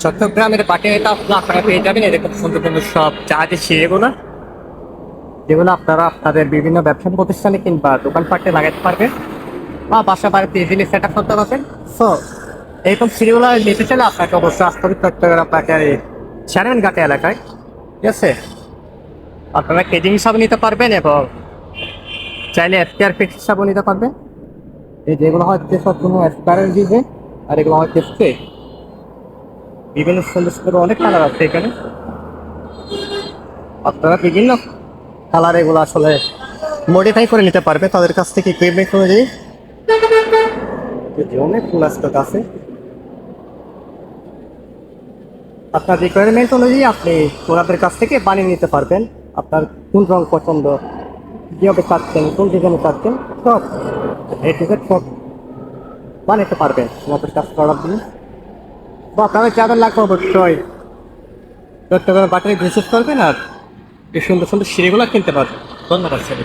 চট্টগ্রামের পাটিয়াটা আপনারা পেয়ে যাবেন এরকম সুন্দর সুন্দর সব জাহাজের সিঁড়িগুলো, যেগুলো আপনারা আপনাদের বিভিন্ন ব্যবসা প্রতিষ্ঠানে কিংবা দোকানপাটে লাগাতে পারবেন বা বাসা বাড়িতে ইজিলি সেট আপ করতে পারবেন। সো এইরকম সিঁড়িগুলো নিতে চাইলে আপনাকে অবশ্যই আসতে হবে চট্টগ্রাম পাটিয়ার সেনাঘাটা এলাকায়। ঠিক আছে, আপনারা কেজি হিসাবে নিতে পারবেন এবং চাইলে স্কোয়ার ফিট হিসাবেও নিতে পারবেন। এই যেগুলো হচ্ছে সব কোনো স্কোয়ারের দিবে, আর এগুলো হচ্ছে স্পে বিভিন্ন সুন্দর সুন্দর অনেক কালার আছে এখানে। আপনারা বিভিন্ন কালার এগুলো আসলে মডিফাই করে নিতে পারবে তাদের কাছ থেকে ইকুইপমেন্ট অনুযায়ী। অনেক ফুল স্টক আছে, আপনার রিকোয়ারমেন্ট অনুযায়ী আপনি ওনাদের কাছ থেকে বানিয়ে নিতে পারবেন। আপনার কোন রং পছন্দ, কীভাবে চাচ্ছেন, কোন ডিজাইনে চাচ্ছেন, সব এই টিকেট সব বানাতে পারবেন ওনাদের কাজ করার দিন। তো আপনারা যাদের লাগবে অবশ্যই চট্টগ্রাম বাটারে ভিজিট করবেন আর এই সুন্দর সুন্দর সিঁড়িগুলো কিনতে পারবেন। ধন্যবাদ স্যার।